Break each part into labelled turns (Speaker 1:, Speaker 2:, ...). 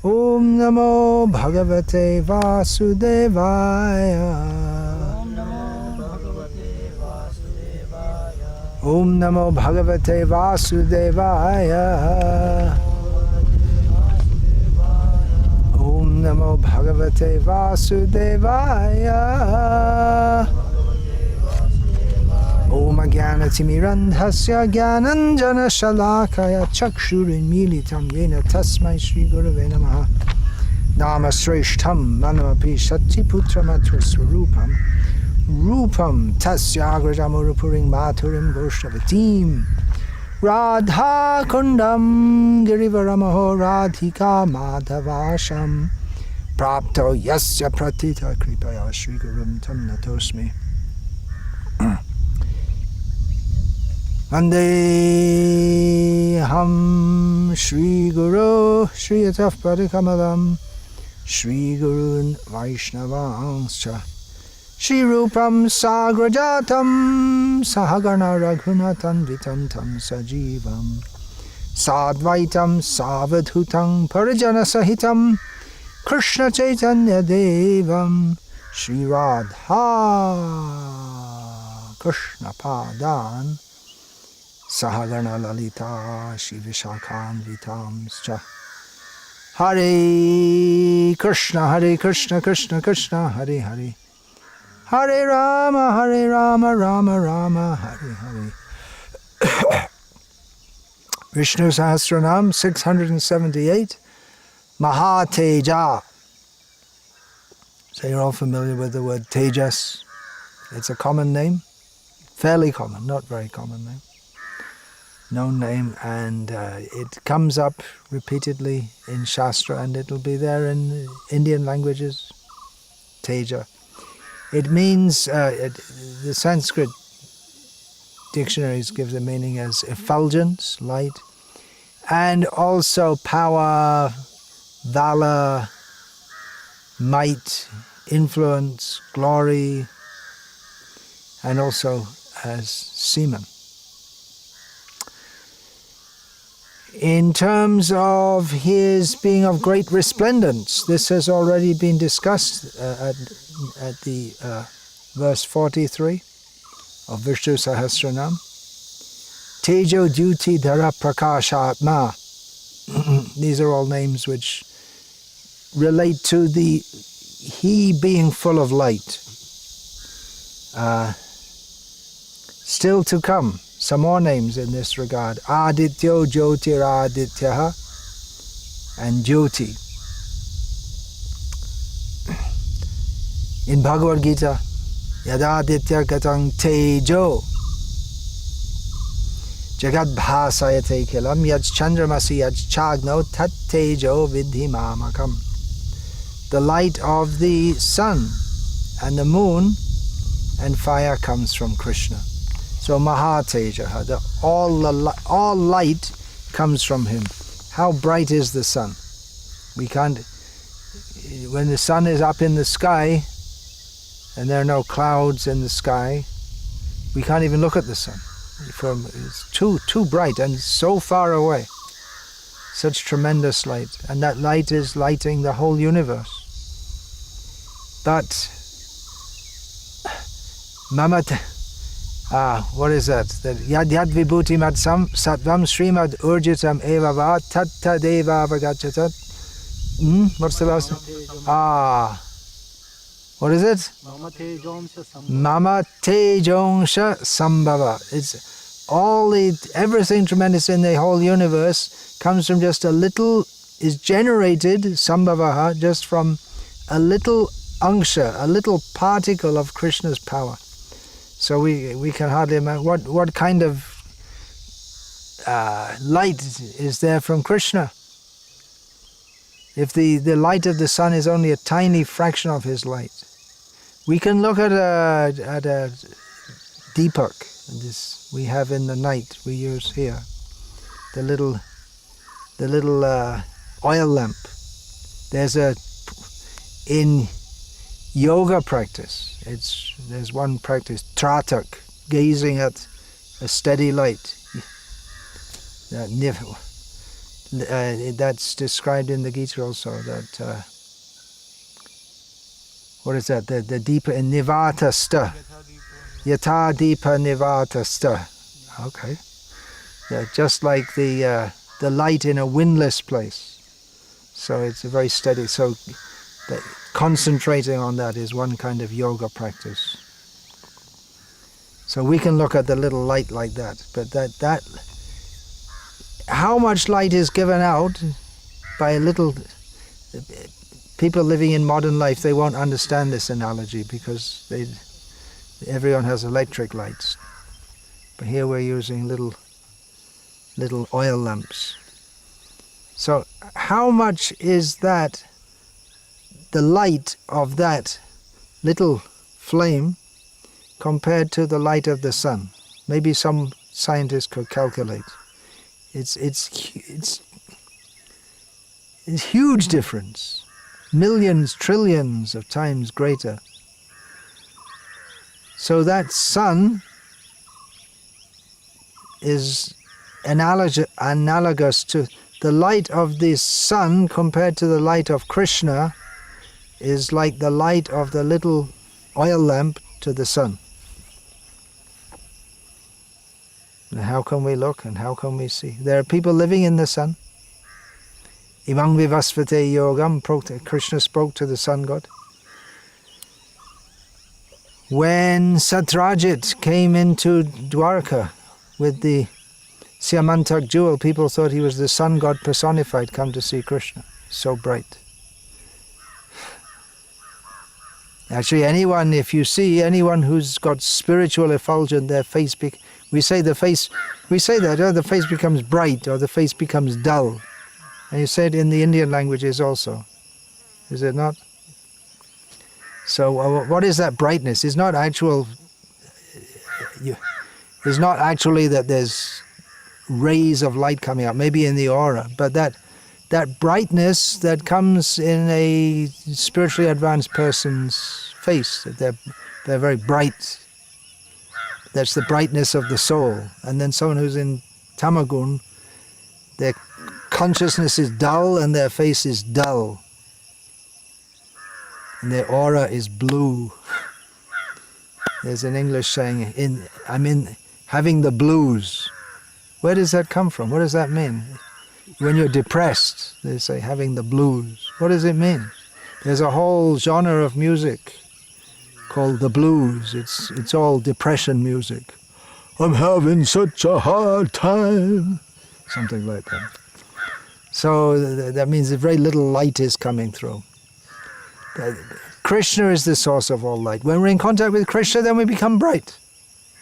Speaker 1: Om Namo Bhagavate Vasudevaya. Om Namo Bhagavate Vasudevaya. Om Namo Bhagavate Vasudevaya. Om Agyanatimirandhasya Gyananjana Shalakaya Chakshurinmilitam Yena Tasmai Shri Gurave Namaha. Namasreshtam Manamapi Satiputramatra Swarupam Rupam Tasyagrajamurupuring Maturim Goshtavatim Radha Kundam Girivaramaho Radhika Madhavasham Prapto Yasya Pratita Kripaya Shri Gurum Tam Natosmi. Vandeham Shri Guru Shri Yataf Padikamalam Shri Gurun Vaishnavanscha Shri Rupam Sagrajatam Sahagana Raghunatan Vitantam Sajivam Sadvaitam Savadhutam Parijana Sahitam Krishna Chaitanya Devam Shri Radha Krishna Padan Sahagana Lalita Shri Vishakhan Vitamscha Hare Krishna Krishna Krishna Hare Hare Hare Rama Rama Rama Hare Hare. Vishnu-sahasranama 678 Mahateja. So you're all familiar with the word Tejas. It's a common name, fairly common, not very common name. Known name, and it comes up repeatedly in Shastra, and it'll be there in Indian languages. Teja. It means, the Sanskrit dictionaries give the meaning as effulgence, light, and also power, valor, might, influence, glory, and also as semen. In terms of his being of great resplendence, this has already been discussed at the verse 43 of Vishnu-sahasranama. Tejo Duti Dhara Prakashatma. These are all names which relate to he being full of light. Still to come, some more names in this regard. Adityo Jyotiradityaha and Jyoti. In Bhagavad Gita, Yadaditya Gatang Tejo Jagad Bhasayate Kilam Yad Chandramasi Yad Chagno Tat Tejo Vidhi Mamakam. The light of the sun and the moon and fire comes from Krishna. So Mahateja, all light comes from him. How bright is the sun? We can't, when the sun is up in the sky and there are no clouds in the sky, we can't even look at the sun. It's too bright and so far away. Such tremendous light, and that light is lighting the whole universe. But what is that? That yad vibhuti mad sattvam srimad urjitam eva va tatta deva avagachatat. What's the last? What is it? Mama Tejonsha Sambhava. It's everything tremendous in the whole universe comes from just a little, is generated, Sambhavaha, just from a little angsha, a little particle of Krishna's power. So we can hardly imagine what kind of light is there from Krishna. If the light of the sun is only a tiny fraction of his light, we can look at a deepak. This we have in the night. We use here the little oil lamp. There's in yoga practice. There's one practice, tratak, gazing at a steady light. That's described in the Gita also, that, what is that, the deepa in nivatasta, yata deepa nivatasta. Okay. Yeah, just like the light in a windless place. So it's a very steady, so concentrating on that is one kind of yoga practice. So we can look at the little light like that, but that how much light is given out by a little, people living in modern life, they won't understand this analogy because everyone has electric lights. But here we're using little oil lamps. So how much is that, the light of that little flame compared to the light of the sun? Maybe some scientists could calculate. It's huge difference. Millions, trillions of times greater. So that sun is analogous to the light of this sun compared to the light of Krishna is like the light of the little oil lamp to the sun. And how can we look and how can we see? There are people living in the sun. Imang vivasvate yogam, Krishna spoke to the sun god. When Satrajit came into Dwarka with the Siamantak jewel, people thought he was the sun god personified come to see Krishna. So bright. Actually, if you see anyone who's got spiritual effulgence, their face, we say the face becomes bright or the face becomes dull. And you say it in the Indian languages also. Is it not? So what is that brightness? It's not actually that there's rays of light coming out, maybe in the aura, but that brightness that comes in a spiritually advanced person's face, that they're very bright. That's the brightness of the soul. And then someone who's in tamagun, their consciousness is dull and their face is dull. And their aura is blue. There's an English saying, having the blues. Where does that come from? What does that mean? When you're depressed, they say having the blues. What does it mean? There's a whole genre of music called the blues. It's all depression music. I'm having such a hard time. Something like that. So that means that very little light is coming through. Krishna is the source of all light. When we're in contact with Krishna, then we become bright.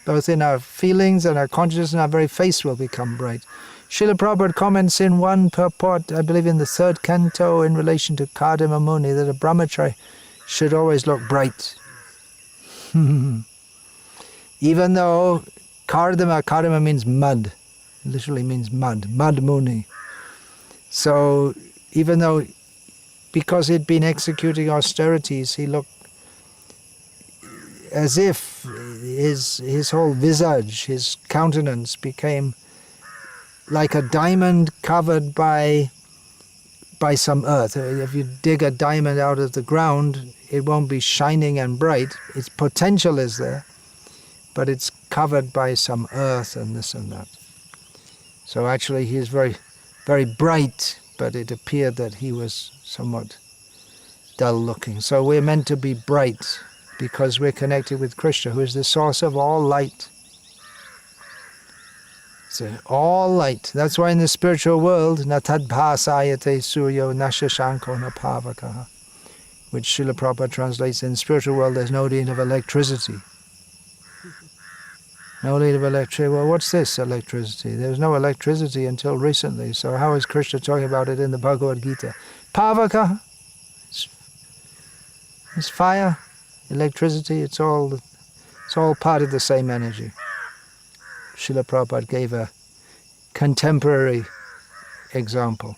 Speaker 1: Both in our feelings and our consciousness, and our very face will become bright. Srila Prabhupada comments in one purport, I believe in the 3rd canto, in relation to Kardama Muni, that a brahmachari should always look bright. Even though Kardama means mud, it literally means mud Muni. So even though, because he'd been executing austerities, he looked as if his whole visage, his countenance became like a diamond covered by some earth. If you dig a diamond out of the ground, it won't be shining and bright. Its potential is there, but it's covered by some earth and this and that. So actually he is very, very bright, but it appeared that he was somewhat dull looking. So we're meant to be bright because we're connected with Krishna, who is the source of all light. So all light. That's why in the spiritual world, na tadbhasayate suryo na shashanko na pavakaha, which Srila Prabhupada translates, in the spiritual world there's no need of electricity. No need of electricity. Well, what's this electricity? There's no electricity until recently. So how is Krishna talking about it in the Bhagavad Gita? Pavakaha. It's fire, electricity, it's all part of the same energy. Srila Prabhupada gave a contemporary example.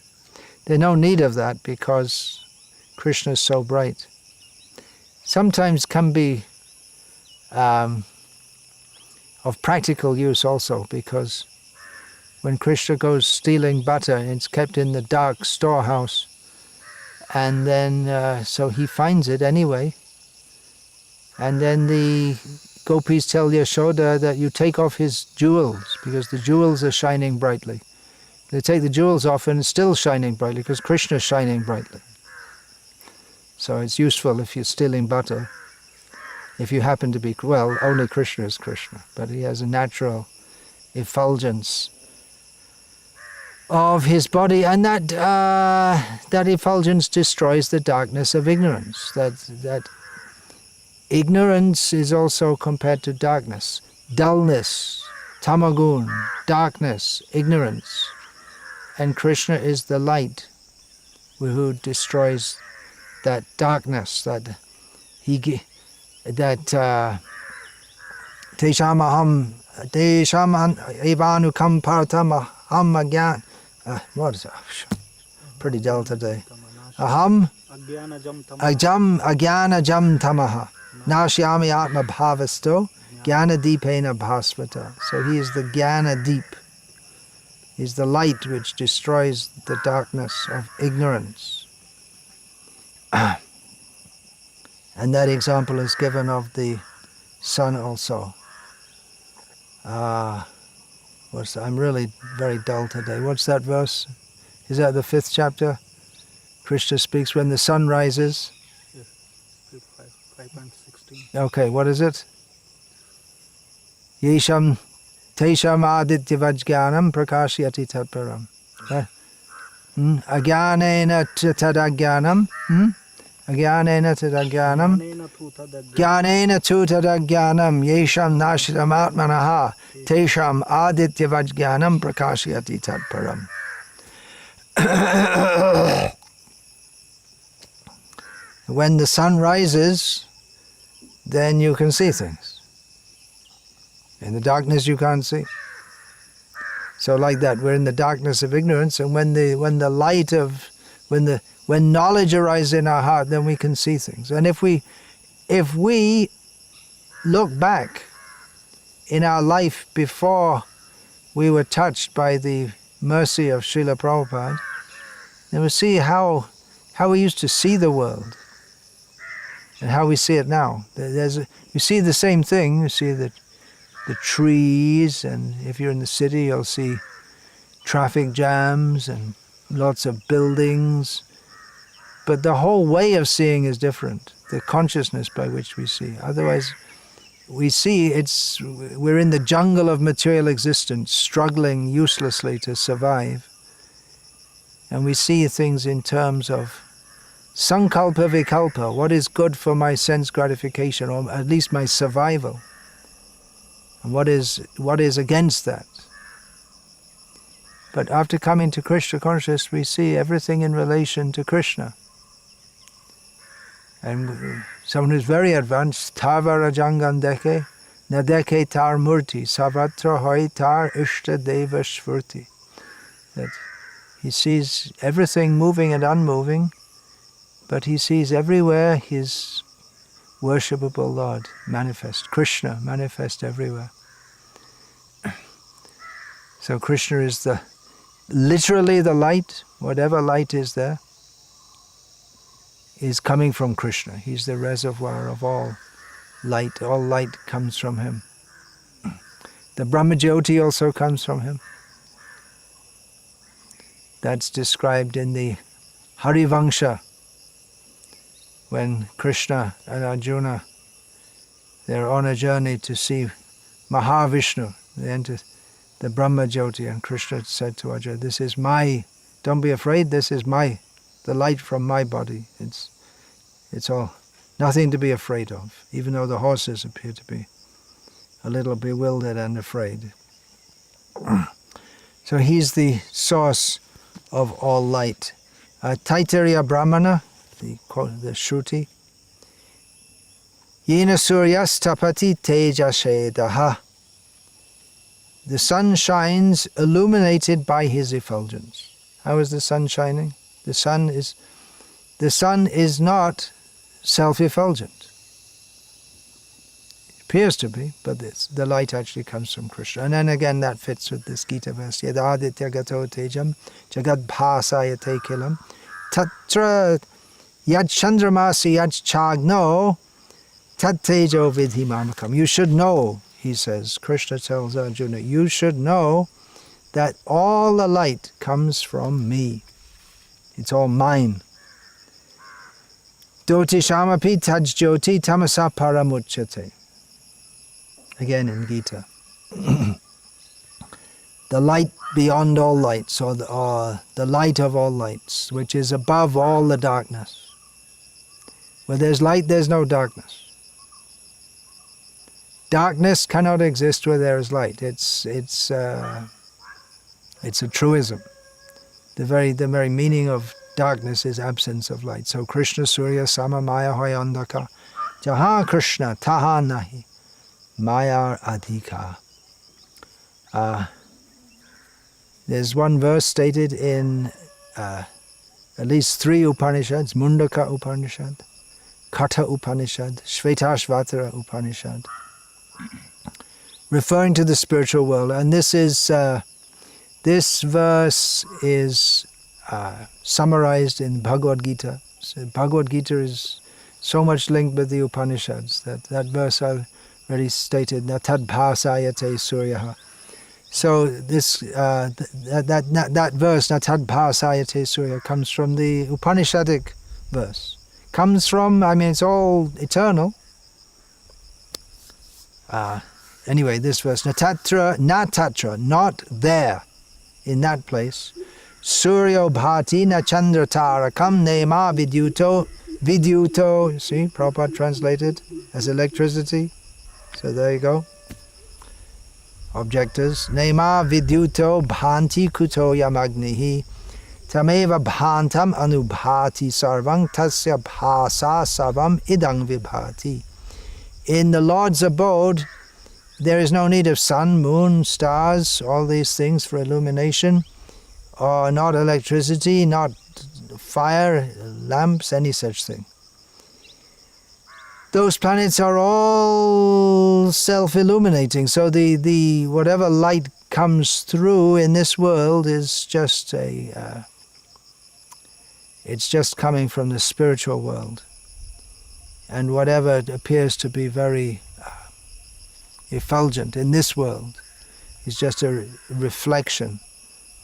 Speaker 1: There's no need of that because Krishna is so bright. Sometimes can be of practical use also, because when Krishna goes stealing butter, it's kept in the dark storehouse. And then, so he finds it anyway. And then the gopis tell Yashoda that you take off his jewels, because the jewels are shining brightly. They take the jewels off and it's still shining brightly, because Krishna is shining brightly. So it's useful if you're stealing butter. If you happen to be, well, only Krishna is Krishna, but he has a natural effulgence of his body, and that effulgence destroys the darkness of ignorance. That ignorance is also compared to darkness. Dullness, tamagun, darkness, ignorance. And Krishna is the light who destroys that darkness, tesham evanukam paratam aham agyan. What is that? Pretty dull today. Aham agyana jam tamaha nashyami atma bhavasto jnana deepena bhasvata. So he is the jnana deep. He's the light which destroys the darkness of ignorance. And that example is given of the sun also. I'm really very dull today. What's that verse? Is that the 5th chapter? Krishna speaks when the sun rises.
Speaker 2: Yes, 5.16.
Speaker 1: Okay, what is it? Yesham tesham aditya vajganam prakashyati tatparam. Agyanena tadagyanam. Agyanena tadagyanam. Gyanena tu tadagyanam. Yesham nashitam atmanaha. Tesham aditya vajganam prakashyati tatparam. When the sun rises, then you can see things. In the darkness you can't see. So like that, we're in the darkness of ignorance, and when knowledge arises in our heart, then we can see things. And if we look back in our life before we were touched by the mercy of Srila Prabhupada, then we see how we used to see the world and how we see it now. You see the same thing. You see the trees, and if you're in the city, you'll see traffic jams and lots of buildings. But the whole way of seeing is different, the consciousness by which we see. Otherwise, we see we're in the jungle of material existence, struggling uselessly to survive. And we see things in terms of sankalpa vikalpa, what is good for my sense gratification, or at least my survival. And what is against that? But after coming to Krishna consciousness, we see everything in relation to Krishna. And someone who's very advanced, Tava Rajangan Deke, Nadeke Tar Murti, Savatra Hoi Tar Ishta Deva Shvurti. That he sees everything moving and unmoving, but he sees everywhere his worshipable Lord manifest, Krishna manifest everywhere. So Krishna is literally the light, whatever light is there, is coming from Krishna. He's the reservoir of all light comes from him. The Brahmajyoti also comes from him. That's described in the Harivangsha, when Krishna and Arjuna, they're on a journey to see Mahavishnu. They enter the Brahmajyoti, and Krishna said to Arjuna, don't be afraid, this is the light from my body. It's all, nothing to be afraid of, even though the horses appear to be a little bewildered and afraid. So he's the source of all light. Taittiriya Brahmana, the Shruti, Yena Suryas Tapati Tejashedaha. The sun shines illuminated by his effulgence. How is the sun shining? The sun is not self-effulgent. appears to be, but the light actually comes from Krishna. And then again that fits with this Gita verse. Yada aditya gato tejam jagad bhasayate kilam tatra yad chandramasi yad chagno tat tejo vidhi mamakam. You should know, he says, Krishna tells Arjuna, you should know that all the light comes from me. It's all mine. Doti shamapi tajjoti tamasa paramuchyate. Again in Gita. The light beyond all lights, or the light of all lights, which is above all the darkness. Where there's light, there's no darkness. Darkness cannot exist where there is light. It's a truism. The very meaning of darkness is absence of light. So Krishna Surya Sama Maya Hoyandaka Jaha Krishna Taha Nahi Mayar Adhika. There's one verse stated in at least 3 Upanishads: Mundaka Upanishad, Katha Upanishad, Shvetashvatara Upanishad, referring to the spiritual world. And this verse is summarized in Bhagavad Gita. So Bhagavad Gita is so much linked with the Upanishads that verse already stated, Natad bhasayate suryaha. So this that verse, Natad bhasayate surya, comes from the Upanishadic verse. Comes from, it's all eternal. Anyway, this verse, natatra, not there, in that place. Suryo bhati na chandra tarakam nema vidyuto, see, Prabhupada translated as electricity. So there you go. Objectors. Nema vidyuto bhanti kuto yamagnihi tameva bhantam anubhati sarvang tasya bhasa sarvam idang vibhati. In the Lord's abode, there is no need of sun, moon, stars, all these things for illumination, or not electricity, not fire, lamps, any such thing. Those planets are all self-illuminating, so the whatever light comes through in this world is just it's just coming from the spiritual world. And whatever appears to be very effulgent in this world is just a reflection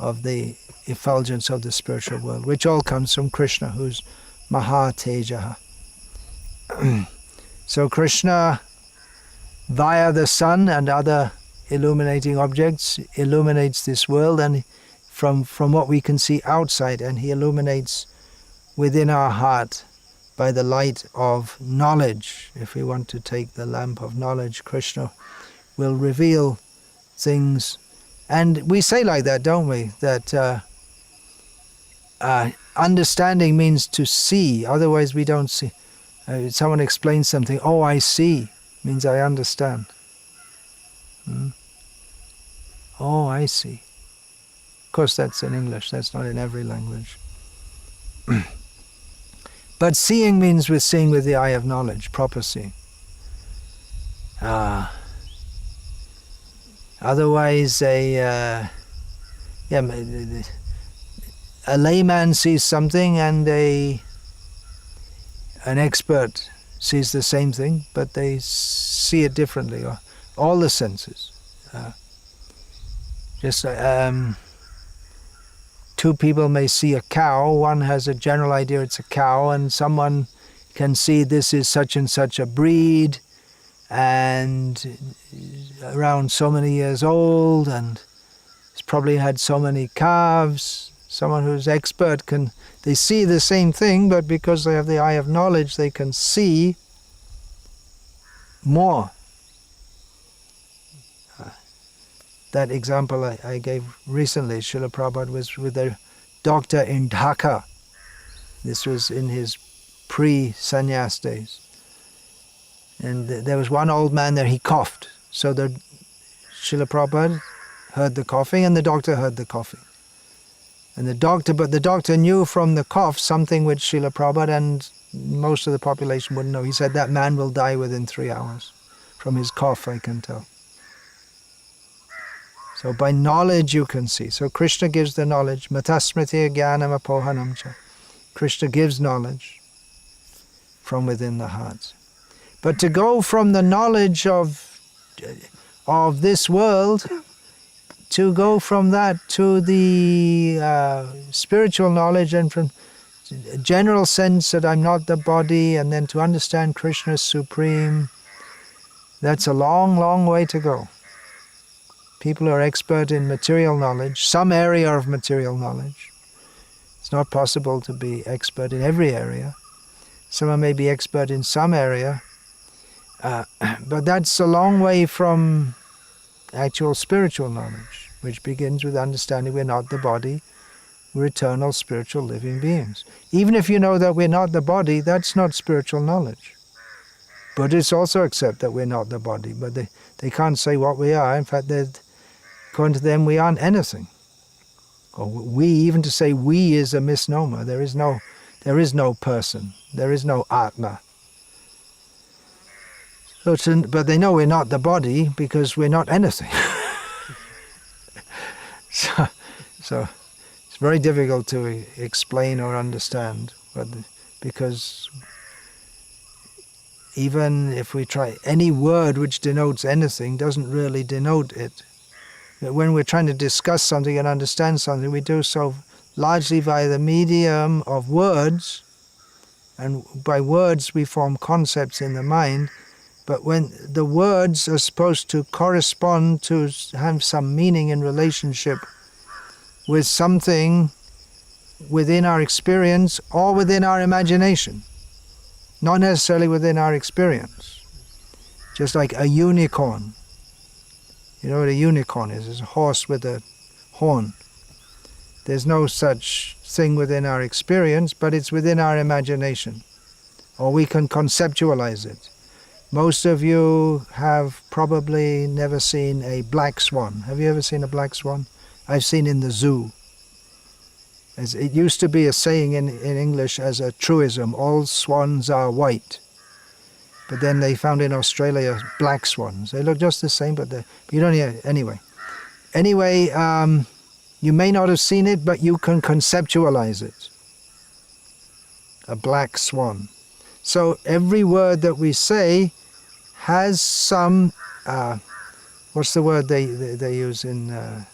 Speaker 1: of the effulgence of the spiritual world, which all comes from Krishna, who's Mahateja. So Krishna, via the sun and other illuminating objects, illuminates this world, and from what we can see outside, and he illuminates within our heart by the light of knowledge. If we want to take the lamp of knowledge, Krishna will reveal things. And we say like that, don't we? That understanding means to see, otherwise we don't see. Someone explains something, oh, I see, means I understand. Oh, I see. Of course, that's in English, that's not in every language. But seeing means we're seeing with the eye of knowledge, proper seeing. Otherwise, a layman sees something and an expert sees the same thing, but they see it differently. Or all the senses. Two people may see a cow. One has a general idea it's a cow, and someone can see this is such and such a breed, and around so many years old, and it's probably had so many calves. Someone who's expert they see the same thing, but because they have the eye of knowledge, they can see more. That example I gave recently, Srila Prabhupada was with a doctor in Dhaka. This was in his pre-sannyas days. And there was one old man there, he coughed. So Srila Prabhupada heard the coughing and the doctor heard the coughing. And the doctor knew from the cough something which Srila Prabhupada and most of the population wouldn't know. He said that man will die within 3 hours. From his cough, I can tell. So by knowledge you can see. So Krishna gives the knowledge. Matasmriti jnanam apohanam cha. Krishna gives knowledge from within the heart. But to go from the knowledge of this world, to go from that to the spiritual knowledge, and from a general sense that I'm not the body, and then to understand Krishna is supreme, that's a long, long way to go. People are expert in material knowledge, some area of material knowledge. It's not possible to be expert in every area. Someone may be expert in some area, but that's a long way from actual spiritual knowledge, which begins with understanding we're not the body, we're eternal spiritual living beings. Even if you know that we're not the body, that's not spiritual knowledge. Buddhists also accept that we're not the body, but they can't say what we are. In fact, according to them, we aren't anything. Or we, even to say we is a misnomer. There is no person. There is no Atma. But they know we're not the body because we're not anything. So it's very difficult to explain or understand, because even if we try, any word which denotes anything doesn't really denote it. When we're trying to discuss something and understand something, we do so largely via the medium of words, and by words we form concepts in the mind, but when the words are supposed to correspond to have some meaning in relationship with something within our experience or within our imagination, not necessarily within our experience. Just like a unicorn. You know what a unicorn is? It's a horse with a horn. There's no such thing within our experience, but it's within our imagination. Or we can conceptualize it. Most of you have probably never seen a black swan. Have you ever seen a black swan? I've seen in the zoo. It used to be a saying in English as a truism, all swans are white. But then they found in Australia black swans. They look just the same, but you don't hear. Anyway, you may not have seen it, but you can conceptualize it. A black swan. So every word that we say has some, what's the word they use in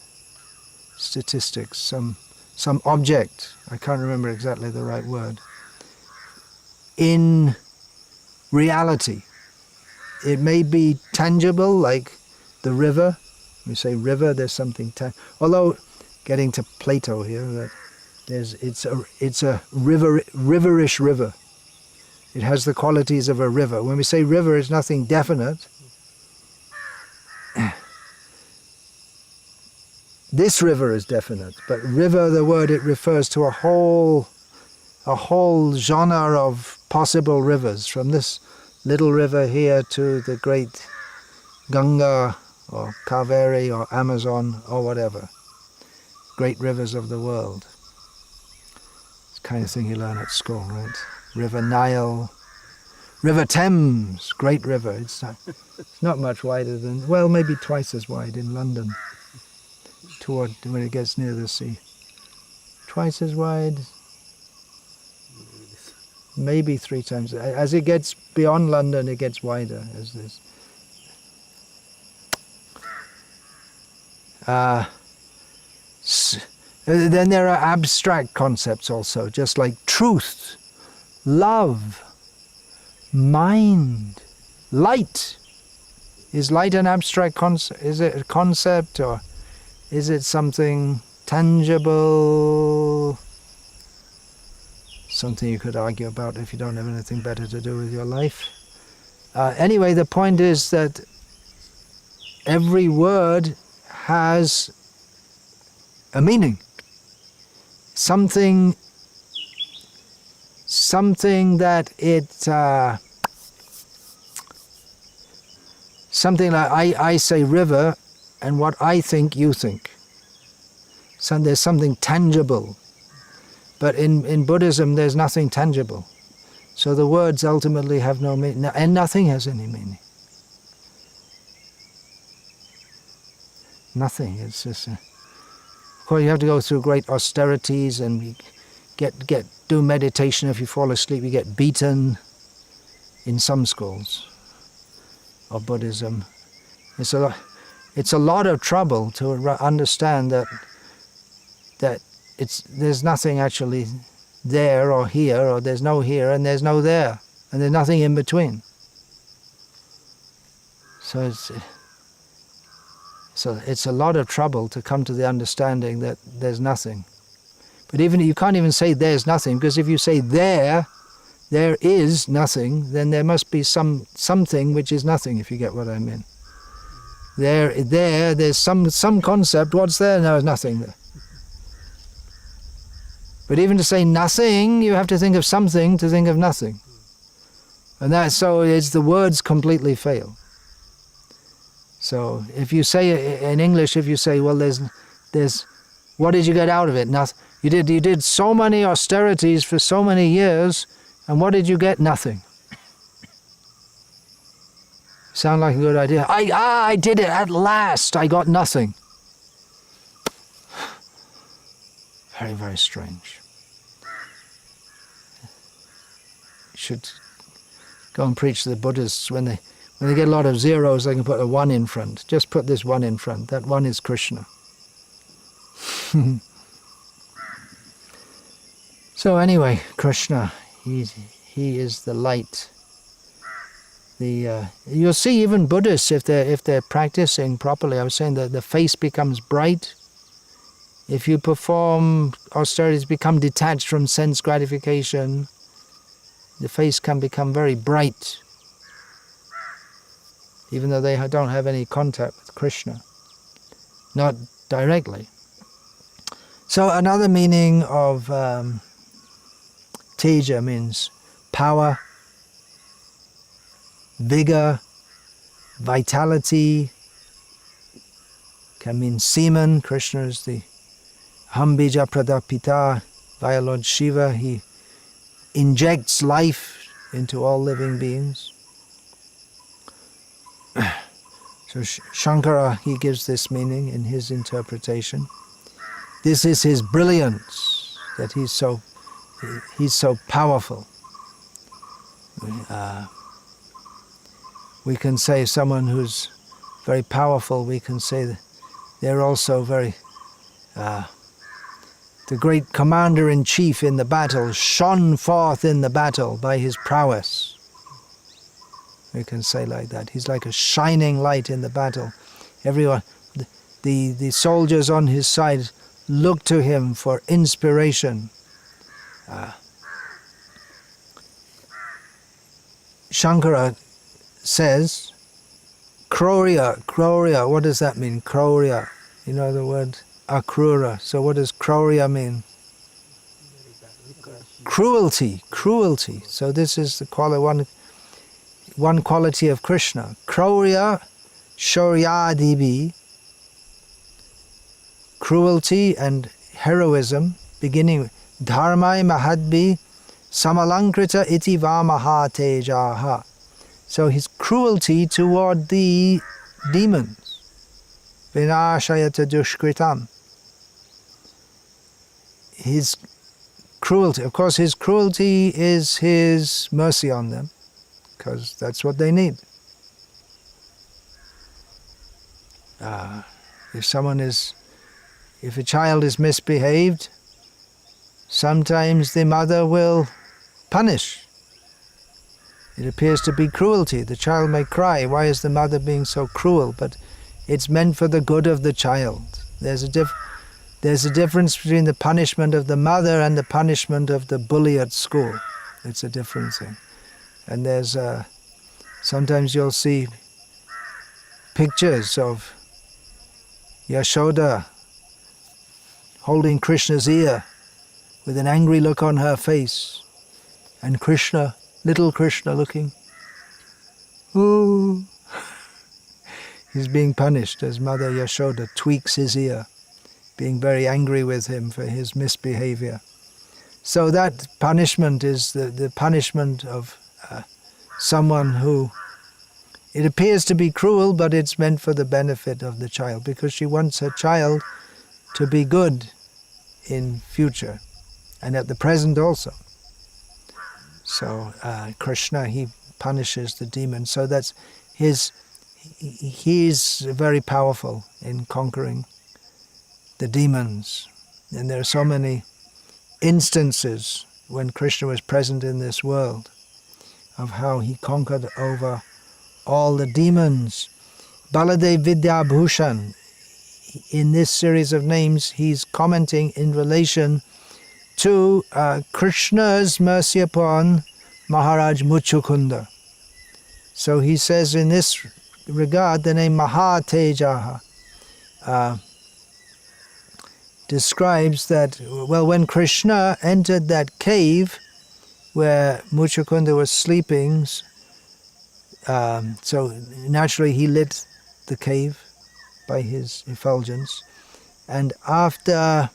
Speaker 1: statistics? Some object. I can't remember exactly the right word. In reality, it may be tangible, like the river. We say river, there's something although getting to Plato here, that it's a riverish river. It has the qualities of a river. When we say river, it's nothing definite. This river is definite, but river, the word, it refers to a whole genre of possible rivers, from this little river here to the great Ganga or Kaveri or Amazon or whatever. Great rivers of the world. It's the kind of thing you learn at school, right? River Nile, River Thames, great river. It's not much wider than, well, maybe twice as wide in London, when it gets near the sea. Twice as wide, maybe 3 times. As it gets beyond London, it gets wider as this. Then there are abstract concepts also, just like truth, love, mind, light. Is light an abstract concept? Is it a concept, or is it something tangible? Something you could argue about if you don't have anything better to do with your life. Anyway, the point is that every word has a meaning. Something that something like I say river, and what I think you think. So there's something tangible. But in Buddhism there's nothing tangible. So the words ultimately have no meaning, and nothing has any meaning. Nothing. It's just... of course, you have to go through great austerities and do meditation. If you fall asleep, you get beaten in some schools of Buddhism. It's a lot of trouble to understand that there's nothing actually there or here, or there's no here and there's no there, and there's nothing in between. So it's a lot of trouble to come to the understanding that there's nothing. But even you can't even say there's nothing, because if you say there is nothing, then there must be something which is nothing, if you get what I mean. There's some concept. What's there? No, there's nothing there. But even to say nothing, you have to think of something to think of nothing. And so it's the words completely fail. So if you say in English, if you say, well, there's, what did you get out of it? Nothing. You did so many austerities for so many years, and what did you get? Nothing. Sound like a good idea? I did it at last. I got nothing. Very, very strange. You should go and preach to the Buddhists. When they get a lot of zeros, they can put a 1 in front. Just put this 1 in front. That 1 is Krishna. So anyway, Krishna, he is the light. You'll see even Buddhists, if they're practicing properly, I was saying that the face becomes bright. If you perform austerities, become detached from sense gratification, the face can become very bright, even though they don't have any contact with Krishna, not directly. So another meaning of Teja means power, vigor, vitality. Can mean semen. Krishna is the Hambija Pradapita via Lord Shiva. He injects life into all living beings. So Shankara, he gives this meaning in his interpretation. This is his brilliance, that he's so powerful. We can say someone who's very powerful, we can say that they're also very... the great commander-in-chief in the battle shone forth in the battle by his prowess. We can say like that. He's like a shining light in the battle. Everyone, the soldiers on his side look to him for inspiration. Shankara says, Krorya, what does that mean? Krorya, you know the word akrura. So what does Krorya mean? Cruelty. So this is the one quality of Krishna. Krorya Shoryadibi, cruelty and heroism, beginning with Dharmai Mahadbi Samalankrita iti va Mahatejaha. So his cruelty toward the demons. Vinashayata dushkritam. His cruelty, of course his cruelty is his mercy on them, because that's what they need. If a child is misbehaved, sometimes the mother will punish. It appears to be cruelty. The child may cry, why is the mother being so cruel? But it's meant for the good of the child. There's a difference between the punishment of the mother and the punishment of the bully at school. It's a different thing. And there's sometimes you'll see pictures of Yashoda holding Krishna's ear with an angry look on her face, and Krishna, little Krishna looking, ooh. He's being punished as Mother Yashoda tweaks his ear, being very angry with him for his misbehavior. So that punishment is the punishment of someone who It appears to be cruel, but it's meant for the benefit of the child, because she wants her child to be good in future and at the present also. So Krishna, he punishes the demon. So that's he's very powerful in conquering the demons. And there are so many instances when Krishna was present in this world of how he conquered over all the demons. Baladev Vidya Bhushan, in this series of names, he's commenting in relation to Krishna's mercy upon Maharaj Muchukunda. So he says in this regard, the name Mahateja describes that, well, when Krishna entered that cave where Muchukunda was sleeping, so naturally he lit the cave by his effulgence, and after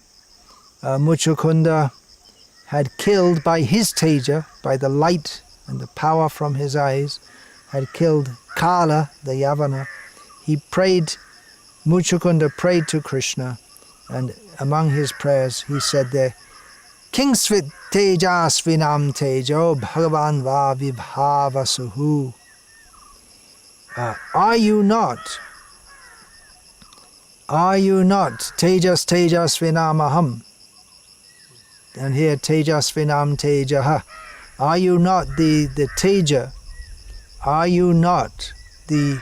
Speaker 1: Muchukunda had killed by his teja, by the light and the power from his eyes, had killed Kala, the Yavana, Muchukunda prayed to Krishna, and among his prayers he said there, Kingsvit tejasvinam tejo bhagavan va vibhavasuhu. Are you not tejasvinamaham? And here tejasvinam tejaha. Are you not the teja? Are you not the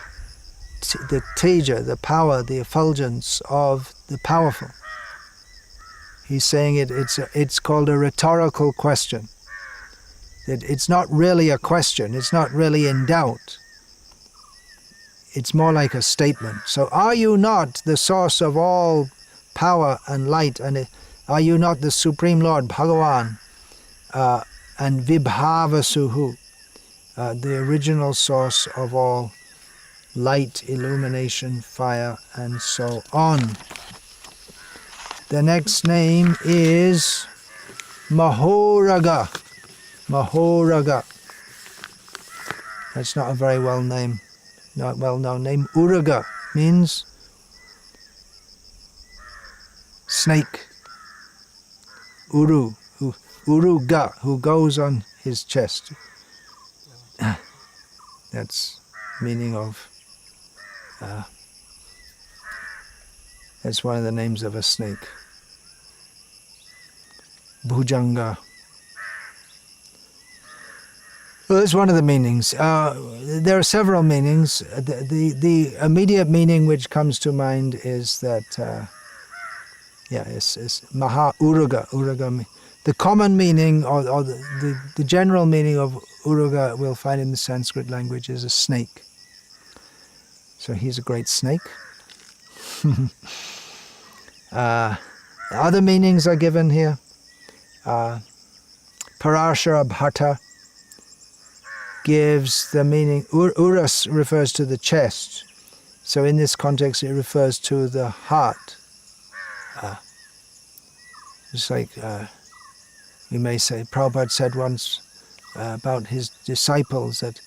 Speaker 1: teja, the power, the effulgence of the powerful? He's saying it's called a rhetorical question. That it's not really a question, it's not really in doubt. It's more like a statement. So are you not the source of all power and light, and are you not the Supreme Lord, Bhagavan, and Vibhavasuhu, the original source of all light, illumination, fire, and so on? The next name is Mahoraga. Mahoraga. That's not a very well-known name. Uraga means snake. Uruga, who goes on his chest. That's meaning of, that's one of the names of a snake. Bhujanga. Well, that's one of the meanings. There are several meanings. The immediate meaning which comes to mind is that, it's Maha Uruga. Uruga. The common meaning, or the general meaning of Uruga we'll find in the Sanskrit language is a snake. So he's a great snake. Other meanings are given here. Parashara Bhatta gives the meaning, Uras refers to the chest. So in this context it refers to the heart. It's like, we may say, Prabhupada said once about his disciples that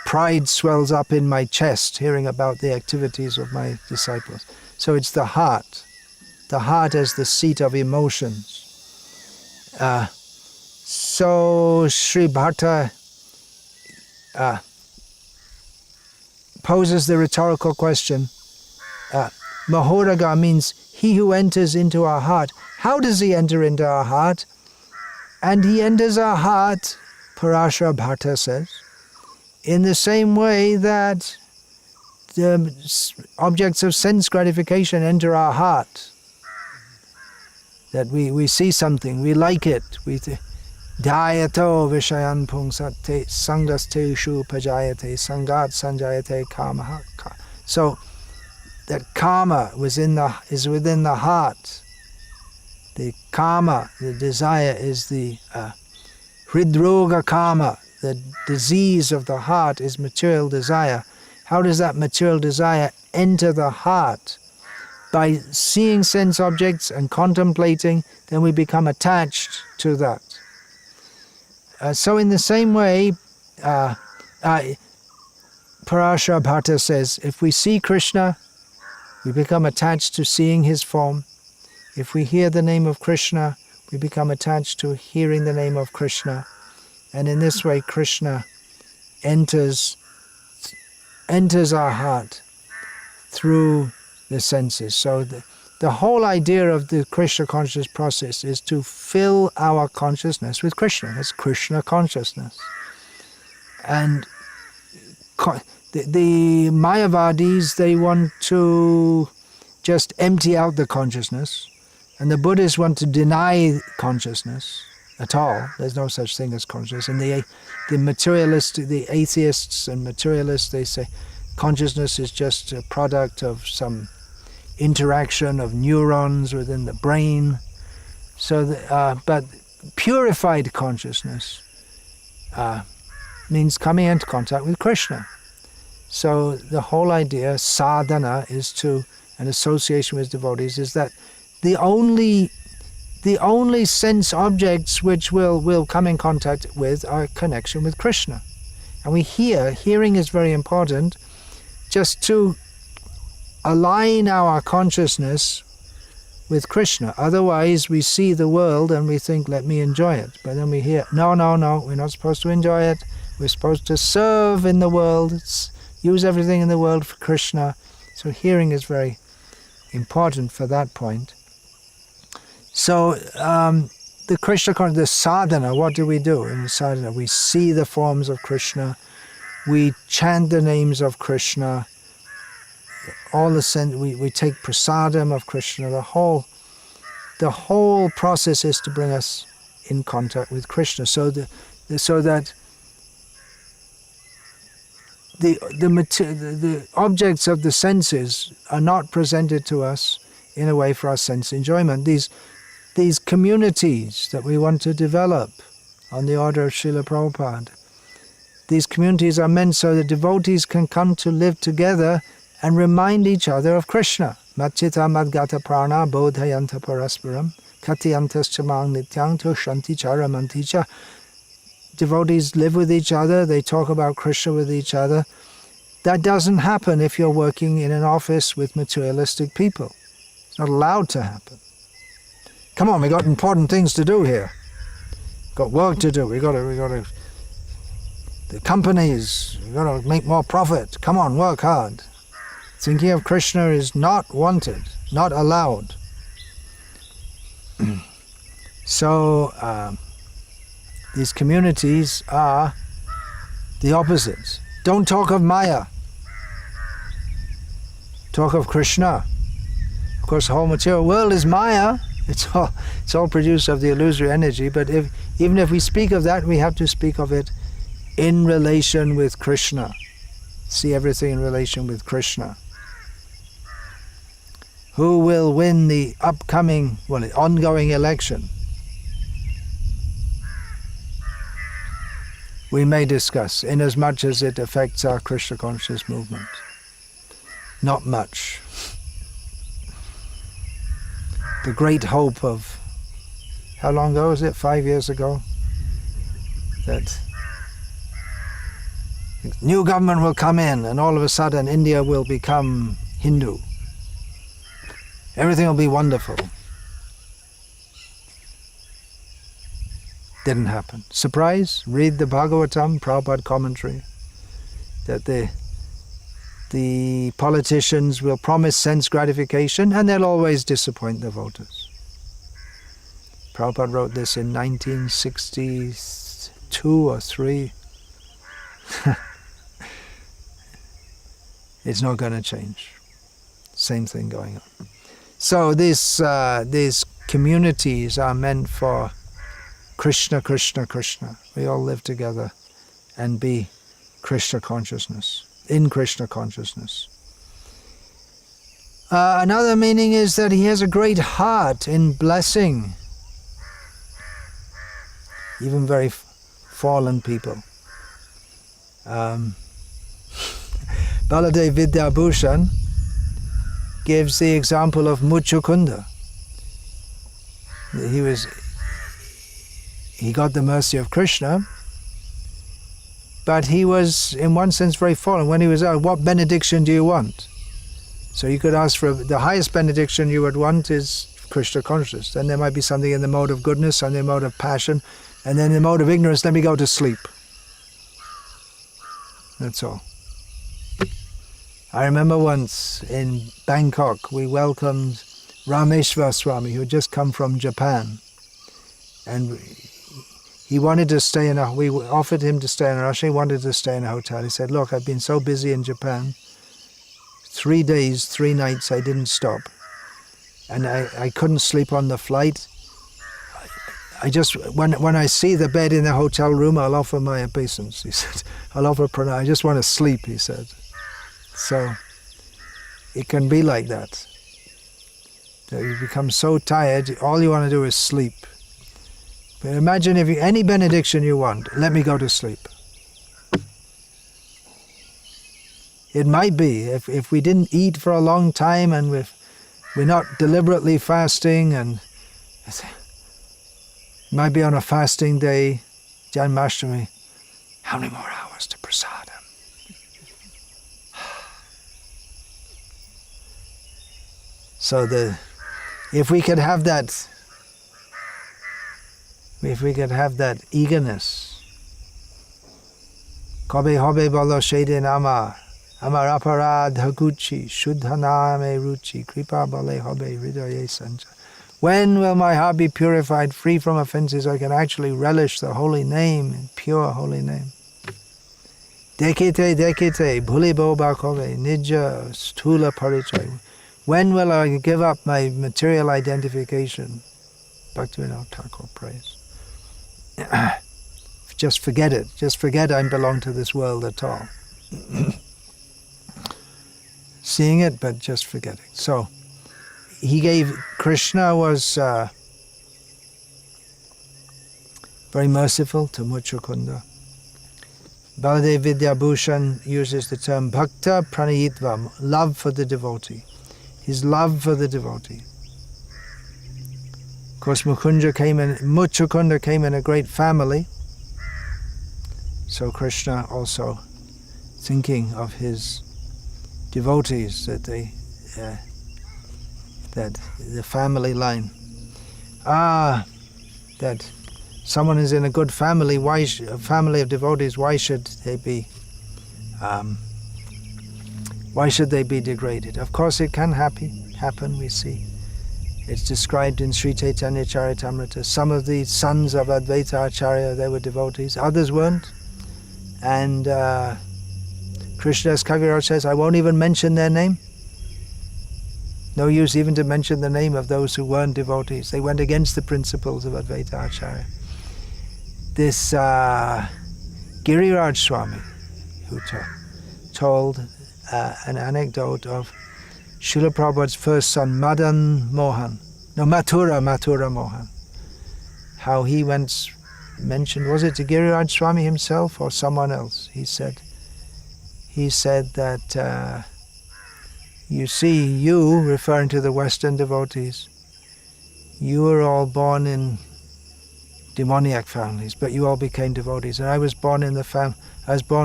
Speaker 1: pride swells up in my chest hearing about the activities of my disciples. So it's the heart as the seat of emotions. So Sri Bhatta poses the rhetorical question, Mahoraga means he who enters into our heart. How does he enter into our heart? And he enters our heart, Parashara Bhatta says, in the same way that the objects of sense gratification enter our heart. That we see something, we like it, we Dhyato vishayan pungsate sangasteshu pajayate sangat sanjayate kamaha. So that kama is within the heart. The kama, the desire, is the hridroga kama. The disease of the heart is material desire. How does that material desire enter the heart? By seeing sense objects and contemplating, then we become attached to that. So in the same way, Parashara Bhatta says, if we see Krishna, we become attached to seeing his form. If we hear the name of Krishna, we become attached to hearing the name of Krishna. And in this way, Krishna enters our heart through the senses. So the whole idea of the Krishna conscious process is to fill our consciousness with Krishna. That's Krishna consciousness. And the Mayavadis, they want to just empty out the consciousness, and the Buddhists want to deny consciousness at all. There's no such thing as consciousness. And the materialistic, the atheists and materialists, they say consciousness is just a product of some interaction of neurons within the brain. So, but purified consciousness means coming into contact with Krishna. So the whole idea, sadhana, is to, an association with devotees, is that the only sense objects which we'll come in contact with are connection with Krishna. And hearing is very important, just to align our consciousness with Krishna. Otherwise we see the world and we think, let me enjoy it. But then we hear, no, we're not supposed to enjoy it. We're supposed to serve in the world, use everything in the world for Krishna. So hearing is very important for that point. So the Krishna, the sadhana, what do? In the sadhana, we see the forms of Krishna, we chant the names of Krishna, we take prasadam of Krishna. The whole process is to bring us in contact with Krishna, so that the objects of the senses are not presented to us in a way for our sense enjoyment. These communities that we want to develop on the order of Srila Prabhupada, these communities are meant so that devotees can come to live together and remind each other of Krishna. Matchita madgata prana bodhayanta parasparam katyantas chamang nityang to shanti charamanticha. Devotees live with each other, they talk about Krishna with each other. That doesn't happen if you're working in an office with materialistic people. It's not allowed to happen. Come on, we got important things to do here. Got work to do. We got to. The companies, we got to make more profit. Come on, work hard. Thinking of Krishna is not wanted, not allowed. So these communities are the opposites. Don't talk of Maya. Talk of Krishna. Of course, the whole material world is Maya. It's all produced of the illusory energy. But even if we speak of that, we have to speak of it in relation with Krishna. See everything in relation with Krishna. Who will win the ongoing election? We may discuss, inasmuch as it affects our Krishna conscious movement. Not much. The great hope of, how long ago was it? 5 years ago? That new government will come in and all of a sudden India will become Hindu. Everything will be wonderful. Didn't happen. Surprise? Read the Bhagavatam, Prabhupada commentary, that the politicians will promise sense gratification and they'll always disappoint the voters. Prabhupada wrote this in 1962 or 3. It's not going to change. Same thing going on. So these communities are meant for Krishna, Krishna, Krishna. We all live together and be Krishna consciousness, in Krishna consciousness. Another meaning is that he has a great heart in blessing even very fallen people. Baladev Vidyabhushan gives the example of Muchukunda. He got the mercy of Krishna, but he was, in one sense, very fallen. When he was out, what benediction do you want? So you could ask for the highest benediction you would want is Krishna consciousness. Then there might be something in the mode of goodness, something in the mode of passion, and then in the mode of ignorance, let me go to sleep. That's all. I remember once in Bangkok, we welcomed Rameshwar Swami, who had just come from Japan. And he wanted to stay we offered him to stay in a ashram. He wanted to stay in a hotel. He said, look, I've been so busy in Japan. 3 days, 3 nights, I didn't stop. And I couldn't sleep on the flight. I just, when I see the bed in the hotel room, I'll offer my obeisance, he said. I'll offer pranam. I just want to sleep, he said. So it can be like that. You become so tired, all you want to do is sleep. But imagine if any benediction you want, let me go to sleep. It might be, if we didn't eat for a long time and we're not deliberately fasting, and it might be on a fasting day, Janmashtami, how many more hours to prasadam? So if we could have that eagerness, Kobe hobe bolo shede nama, amar aparad haguchi, shuddhaname ruchi, kripa bale hobe hridaye sanja. When will my heart be purified, free from offenses, so I can actually relish the holy name, pure holy name? Dekite, bhulibo bakove, nija stula parichay. When will I give up my material identification? Bhaktivinoda Thakur prays. Just forget it. Just forget I belong to this world at all. Seeing it, but just forget it. So, Krishna was very merciful to Muchukunda. Baladev Vidyabhushan uses the term bhakta pranayitva, love for the devotee. His love for the devotee. Of course, Muchukunda came in a great family. So Krishna also thinking of his devotees, that the family line. That someone is in a good family. A family of devotees? Why should they be? Why should they be degraded? Of course, it can happen. We see it's described in Sri Chaitanya Charitamrita. Some of the sons of Advaita Acharya, they were devotees. Others weren't. And Krishnadas Kaviraj says, I won't even mention their name. No use even to mention the name of those who weren't devotees. They went against the principles of Advaita Acharya. This Giriraj Swami, who told an anecdote of Srila Prabhupada's first son, Mathura Mohan. How he once mentioned, was it to Giriraj Swami himself or someone else? He said that, you see, you, referring to the Western devotees, you were all born in demoniac families, but you all became devotees. And I was born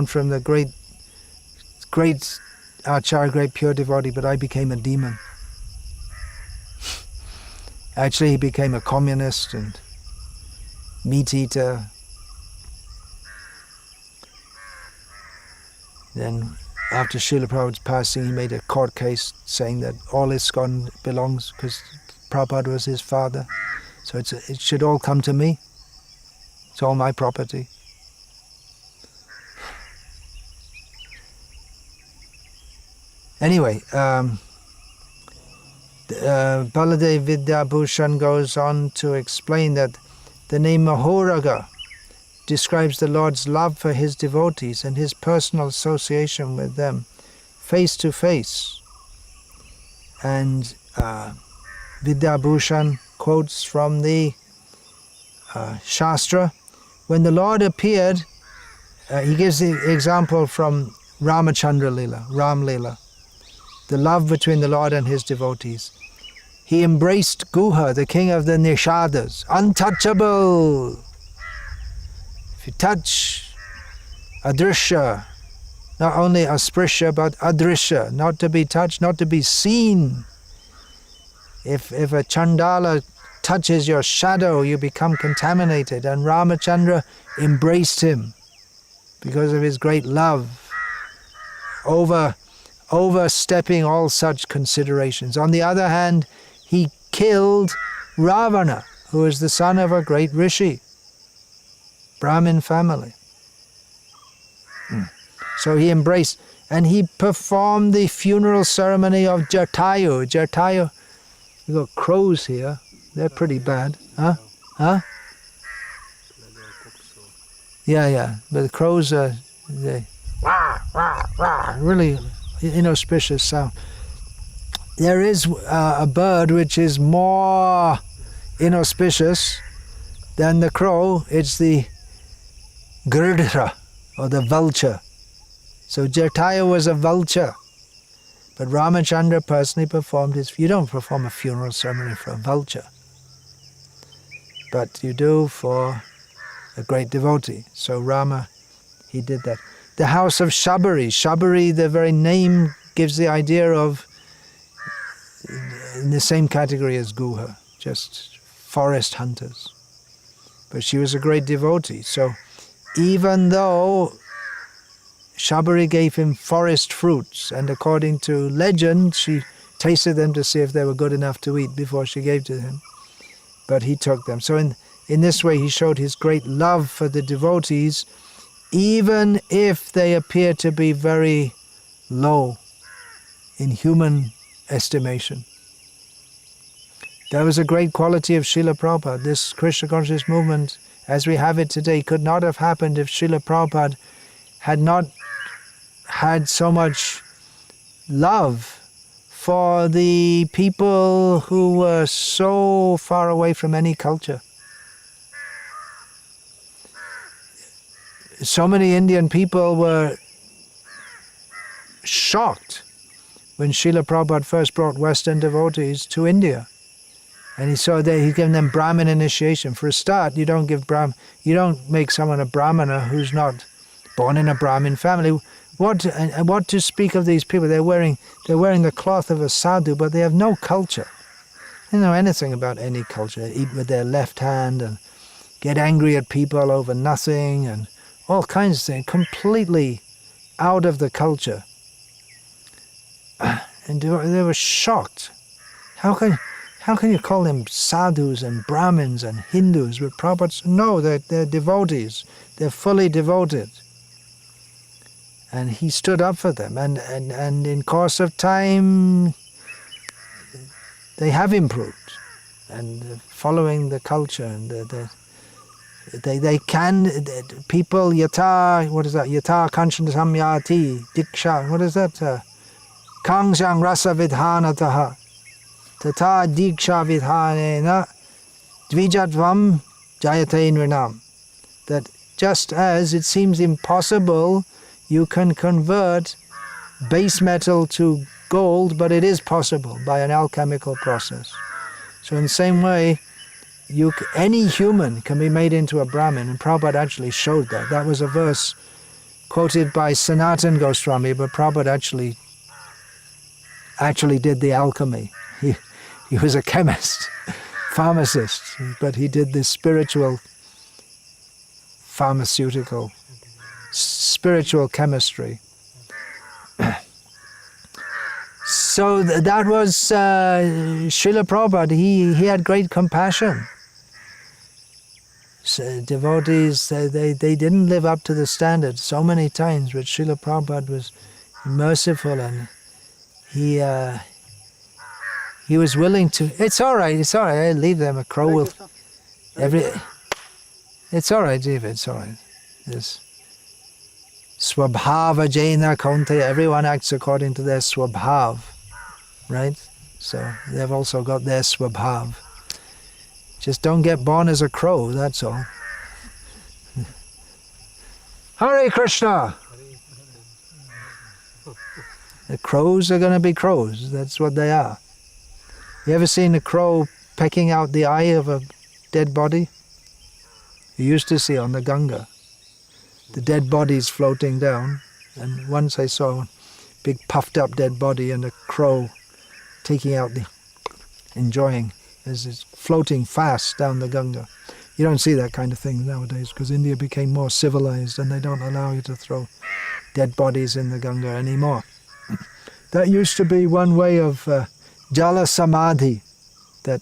Speaker 1: from the great Acharya, great pure devotee, but I became a demon. Actually, he became a communist and meat eater. Then, after Srila Prabhupada's passing, he made a court case saying that all ISKCON belongs, because Prabhupada was his father. So it should all come to me. It's all my property. Anyway, Baladev Vidyabhushan goes on to explain that the name Mahoraga describes the Lord's love for his devotees and his personal association with them, face to face. And Vidyabhushan quotes from the Shastra. When the Lord appeared, he gives the example from Ramachandra Lila, Ram Lila, the love between the Lord and his devotees. He embraced Guha, the king of the Nishadas, untouchable. If you touch adrisha, not only asprisha but adrisha, not to be touched, not to be seen. If a Chandala touches your shadow, you become contaminated. And Ramachandra embraced him because of his great love, overstepping all such considerations. On the other hand, he killed Ravana, who is the son of a great rishi, Brahmin family. So he embraced, and he performed the funeral ceremony of Jatayu. Jatayu, we've got crows here. They're pretty bad. Huh? Yeah. But the crows are, they, really inauspicious sound. There is a bird which is more inauspicious than the crow. It's the girdra, or the vulture. So Jatayu was a vulture. But Ramachandra personally performed his... You don't perform a funeral ceremony for a vulture, but you do for a great devotee. So Rama, he did that. The house of Shabari. Shabari, the very name gives the idea of, in the same category as Guha, just forest hunters. But she was a great devotee. So even though Shabari gave him forest fruits, and according to legend, she tasted them to see if they were good enough to eat before she gave to him. But he took them. So in this way he showed his great love for the devotees, even if they appear to be very low in human estimation. That was a great quality of Srila Prabhupada. This Krishna consciousness movement, as we have it today, could not have happened if Srila Prabhupada had not had so much love for the people who were so far away from any culture. So many Indian people were shocked when Srila Prabhupada first brought Western devotees to India. And he saw that he'd given them Brahmin initiation. For a start, you don't make someone a Brahmana who's not born in a Brahmin family. What to speak of these people? They're wearing the cloth of a sadhu, but they have no culture. They don't know anything about any culture. They eat with their left hand and get angry at people over nothing and all kinds of things, completely out of the culture. And they were shocked. How can you call them sadhus and Brahmins and Hindus? But Prabhupada said, no, they're devotees. They're fully devoted. And he stood up for them, and in course of time, they have improved, and following the culture, and they can, people yata, what is that? Yata kanchan samyati diksha. What is that? Kangshang rasa vidhanataha tata diksha vidhanena dvijatvam jayate nrinam. That just as it seems impossible, you can convert base metal to gold, but it is possible by an alchemical process. So in the same way, any human can be made into a Brahmin, and Prabhupada actually showed that. That was a verse quoted by Sanatana Goswami, but Prabhupada actually did the alchemy. He was a chemist, pharmacist, but he did this spiritual chemistry. So that was Srila Prabhupada. He had great compassion. So devotees, they didn't live up to the standard so many times, but Srila Prabhupada was merciful, and he was willing to. It's all right. I leave them. A crow will. It's all right, Jiva. It's all right. Yes. Swabhava Jaina Kaunteya, everyone acts according to their swabhav, right? So they've also got their swabhav. Just don't get born as a crow, that's all. Hare Krishna! The crows are going to be crows, that's what they are. You ever seen a crow pecking out the eye of a dead body? You used to see on the Ganga. the dead bodies floating down. And once I saw a big puffed up dead body and a crow taking out enjoying as it's floating fast down the Ganga. You don't see that kind of thing nowadays because India became more civilized and they don't allow you to throw dead bodies in the Ganga anymore. That used to be one way of jala samadhi, that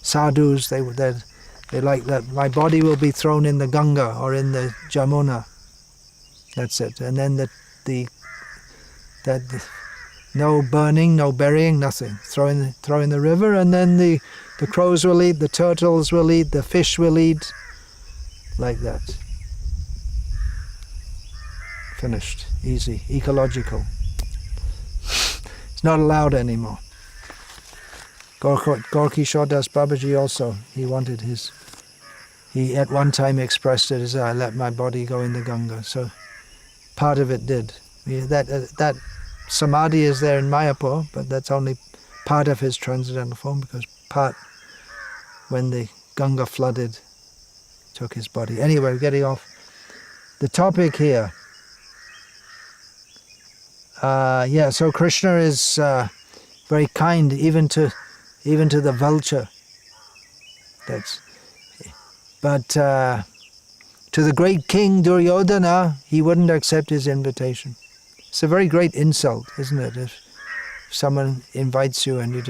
Speaker 1: sadhus, they like that my body will be thrown in the Ganga or in the Jamuna. That's it. And then no burning, no burying, nothing. Throw in the river, and then the crows will eat, the turtles will eat, the fish will eat, like that. Finished. Easy. Ecological. It's not allowed anymore. Gorky Das Babaji also, he at one time expressed it as, I let my body go in the Ganga. So part of it did. That samadhi is there in Mayapur, but that's only part of his transcendental form, because part, when the Ganga flooded, took his body. Anyway, we're getting off the topic here. So Krishna is very kind, even to the vulture. But to the great king Duryodhana, he wouldn't accept his invitation. It's a very great insult, isn't it? If someone invites you and you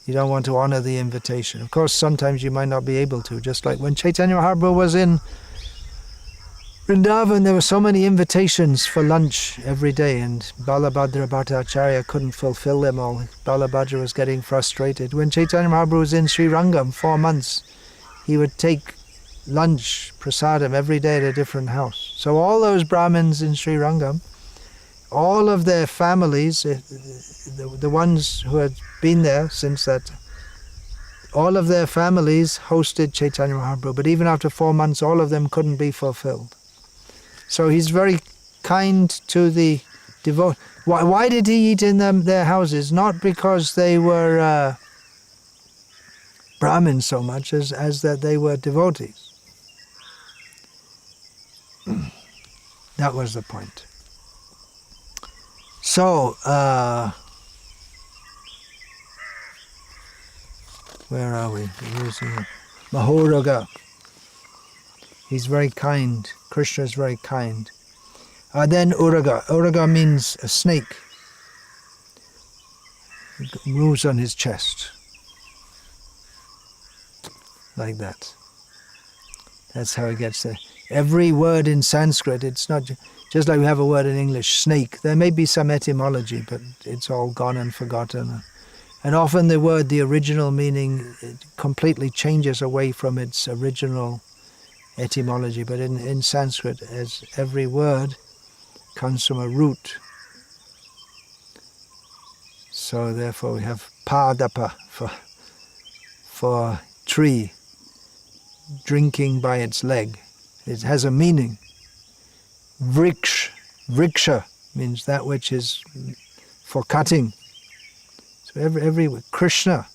Speaker 1: you don't want to honor the invitation. Of course, sometimes you might not be able to. Just like when Chaitanya Mahaprabhu was in Vrindavan, there were so many invitations for lunch every day, and Balabhadra Bhattacharya couldn't fulfill them all. Balabhadra was getting frustrated. When Chaitanya Mahaprabhu was in Sri Rangam 4 months, he would take lunch, prasadam, every day at a different house. So all those Brahmins in Sri Rangam, all of their families, the ones who had been there since that, all of their families hosted Chaitanya Mahaprabhu. But even after 4 months, all of them couldn't be fulfilled. So he's very kind to the devotees. Why did he eat in their houses? Not because they were Brahmins so much as that they were devotees. That was the point. So, where are we? Mahoraga. He's very kind. Krishna is very kind. Then Uraga. Uraga means a snake. It moves on his chest. Like that. That's how it gets there. Every word in Sanskrit, it's not just like we have a word in English, snake. There may be some etymology, but it's all gone and forgotten. And often the word, the original meaning, it completely changes away from its original etymology. But in Sanskrit, as every word comes from a root. So therefore we have padapa for tree, drinking by its leg. It has a meaning. Vriksha means that which is for cutting. So every Krishna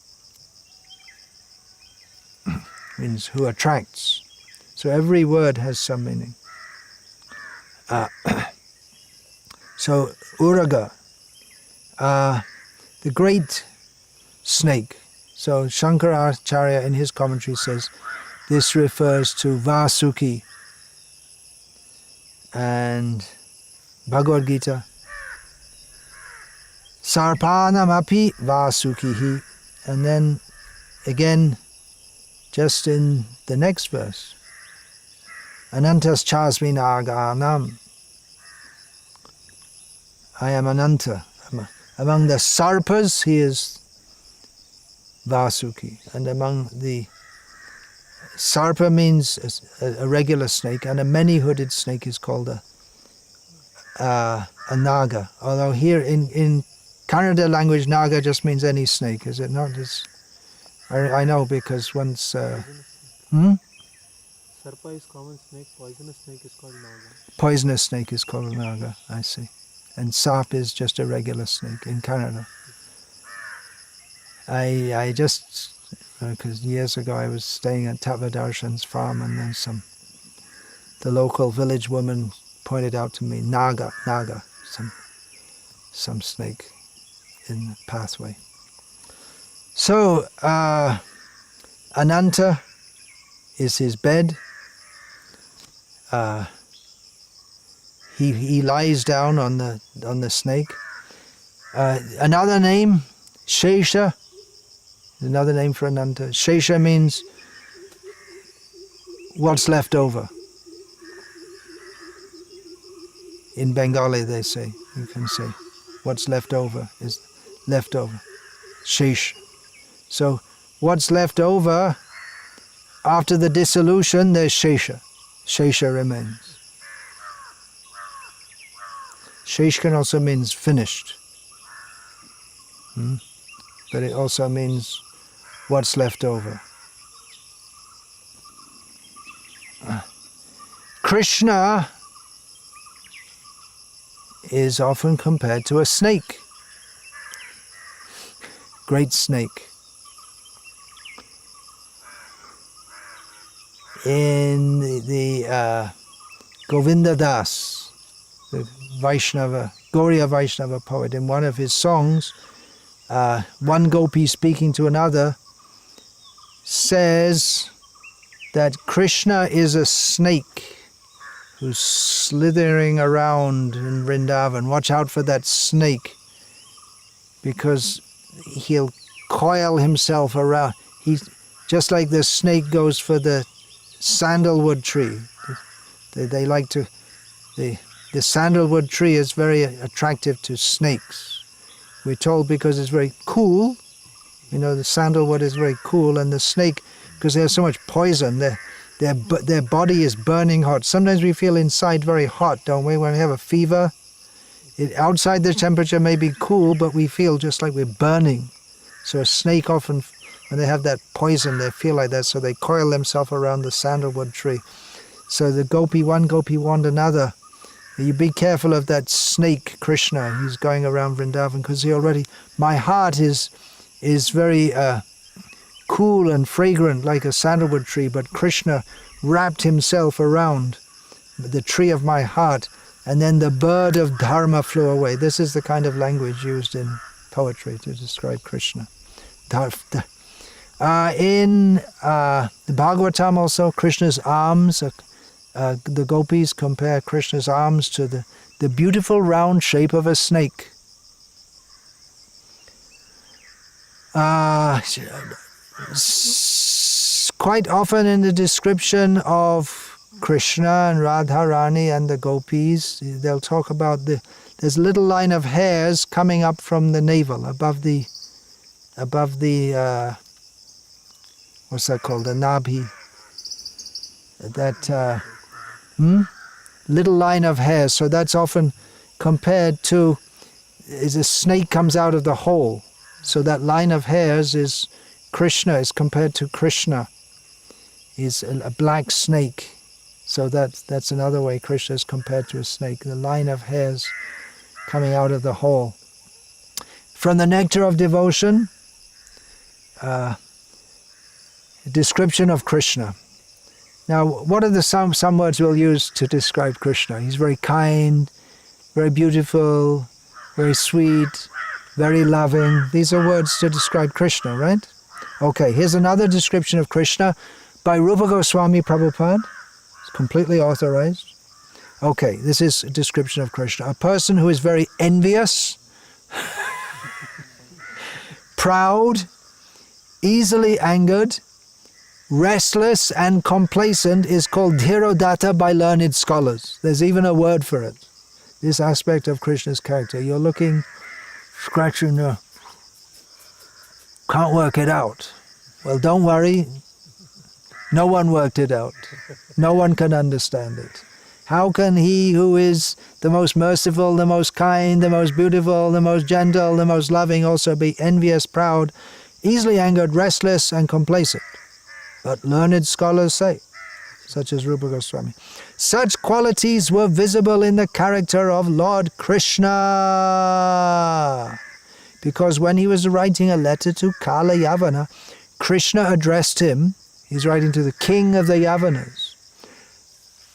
Speaker 1: means who attracts. So every word has some meaning. So Uraga, the great snake. So Shankaracharya in his commentary says this refers to Vasuki. And Bhagavad Gita, Sarpanamapi Vasukihi. And then again, just in the next verse, Anantas Chasmin Aganam. I am Ananta. Among the Sarpas, he is Vasuki. And among the Sarpa means a regular snake, and a many-hooded snake is called a naga. Although here in Kannada language, naga just means any snake, is it not? I know because once... Sarpa
Speaker 2: is common snake, poisonous snake is called naga.
Speaker 1: Poisonous snake is called a naga, I see. And sap is just a regular snake in Kannada. I just because years ago I was staying at Tavadarshan's farm, and then the local village woman pointed out to me, naga, some snake in the pathway. So, Ananta is his bed. He lies down on the snake. Another name, Shesha, is another name for Ananta. Shesha means what's left over. In Bengali they say, you can say, what's left over is left over. Shesh. So what's left over after the dissolution, there's Shesha. Shesha remains. Shesh can also means finished. But it also means what's left over. Krishna is often compared to a snake. Great snake. In the Govinda Das, the Vaishnava, Gauriya Vaishnava poet, in one of his songs, one gopi speaking to another says that Krishna is a snake who's slithering around in Vrindavan. Watch out for that snake, because he'll coil himself around. He's just like the snake goes for the sandalwood tree. They like to. The sandalwood tree is very attractive to snakes. We're told because it's very cool. You know, the sandalwood is very cool, and the snake, because there's so much poison, their body is burning hot. Sometimes we feel inside very hot, don't we, when we have a fever? Outside the temperature may be cool, but we feel just like we're burning. So a snake often, when they have that poison, they feel like that, so they coil themselves around the sandalwood tree. So one gopi warned another, you be careful of that snake, Krishna. He's going around Vrindavan, because my heart is very cool and fragrant like a sandalwood tree, but Krishna wrapped himself around the tree of my heart, and then the bird of dharma flew away. This is the kind of language used in poetry to describe Krishna. In the Bhagavatam also, Krishna's arms, the gopis compare Krishna's arms to the beautiful round shape of a snake. Quite often in the description of Krishna and Radharani and the gopis, they'll talk about there's a little line of hairs coming up from the navel, above the what's that called? The nabhi. That little line of hairs. So that's often compared to, as a snake comes out of the hole. So that line of hairs is Krishna, is compared to Krishna. Is a black snake. So that's another way Krishna is compared to a snake. The line of hairs coming out of the hole. From the Nectar of Devotion, description of Krishna. Now, what are some words we'll use to describe Krishna? He's very kind, very beautiful, very sweet, very loving. These are words to describe Krishna, right? Okay, here's another description of Krishna by Rupa Goswami Prabhupada. It's completely authorized. Okay, this is a description of Krishna. A person who is very envious, proud, easily angered, restless and complacent is called Dhirodatta by learned scholars. There's even a word for it. This aspect of Krishna's character. You're looking, scratching your, can't work it out. Well, don't worry. No one worked it out. No one can understand it. How can he who is the most merciful, the most kind, the most beautiful, the most gentle, the most loving also be envious, proud, easily angered, restless and complacent? But learned scholars say, such as Rupa Goswami, such qualities were visible in the character of Lord Krishna. Because when he was writing a letter to Kala Yavana, Krishna addressed him, he's writing to the king of the Yavanas.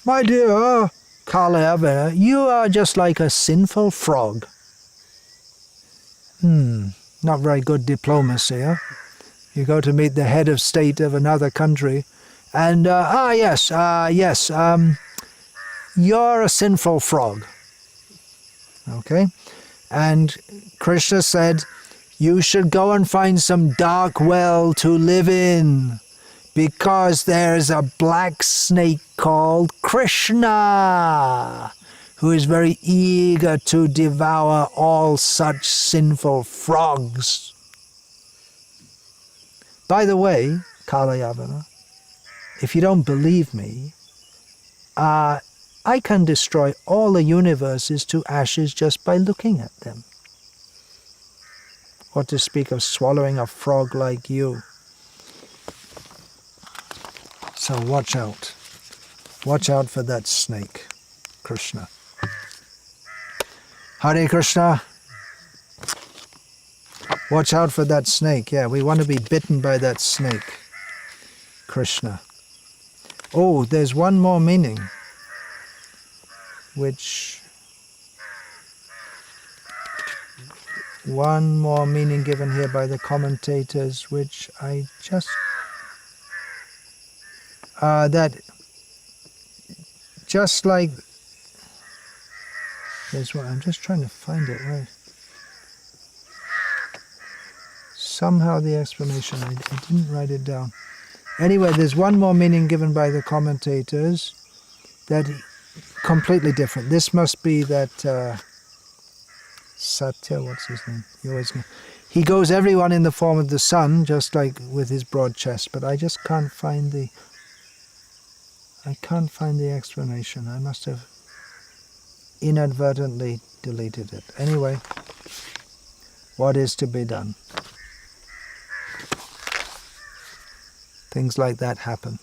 Speaker 1: My dear Kala Yavana, you are just like a sinful frog. Not very good diplomacy, huh? You go to meet the head of state of another country, and, yes, you're a sinful frog. Okay? And Krishna said, you should go and find some dark well to live in, because there's a black snake called Krishna, who is very eager to devour all such sinful frogs. By the way, Kalayavana, if you don't believe me, I can destroy all the universes to ashes just by looking at them. What to speak of swallowing a frog like you. So watch out. Watch out for that snake, Krishna. Hare Krishna. Watch out for that snake. Yeah, we want to be bitten by that snake, Krishna. Oh, there's one more meaning, one more meaning given here by the commentators, which I just... that just like... There's one, I'm just trying to find it, right? Somehow the explanation, I didn't write it down. Anyway, there's one more meaning given by the commentators that completely different. This must be that Satya, what's his name? He goes everyone in the form of the sun, just like with his broad chest, but I just can't find the explanation. I must have inadvertently deleted it. Anyway, what is to be done? Things like that happen.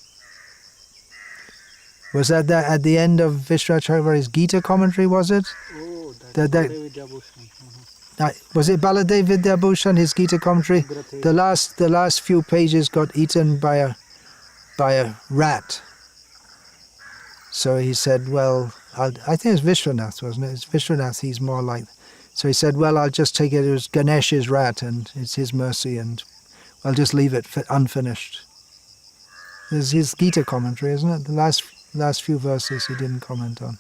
Speaker 1: Was that at the end of Vishwacharya's Gita commentary, was it?
Speaker 2: Oh,
Speaker 1: Was it Baladev Vidyabhushan, his Gita commentary? The last few pages got eaten by a rat. So he said, well, I think it's Vishwanath, wasn't it? It's Vishwanath, he's more like... So he said, well, I'll just take it as Ganesh's rat, and it's his mercy, and I'll just leave it unfinished. There's his Gita commentary, isn't it? The last few verses he didn't comment on.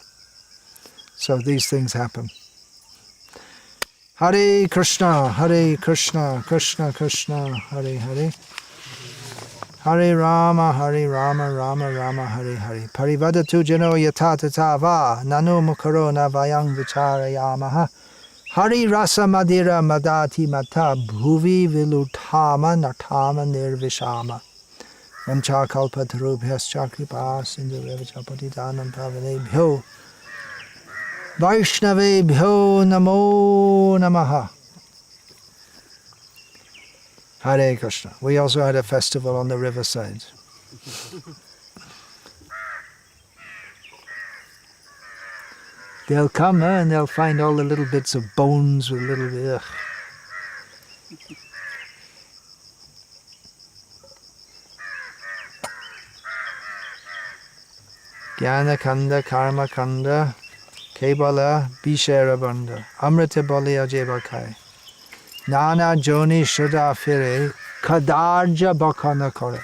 Speaker 1: So these things happen. Hare Krishna, Krishna Krishna, Hare Hare. Hare Rama, Rama Rama, Hare Hare. Parivadatu jano yata tata va, nanu mukaro na vayang vicharayamaha. Hari rasa madira madati mata, bhuvi vilutama natama nirvishama. Ramcha kalpatarubhyascha kripa sindhurevacha patitanam pavanebhyo. Vaishnavebhyo namo namaha. Hare Krishna. We also had a festival on the riverside. They'll come and they'll find all the little bits of bones with little... Ugh. Jnana Kanda, Karma Kanda, Kebala, Bishera Banda, Amrita Baliya Jebakai, Nana Joni Shuddha Fire, Kadarja Bakana Kore,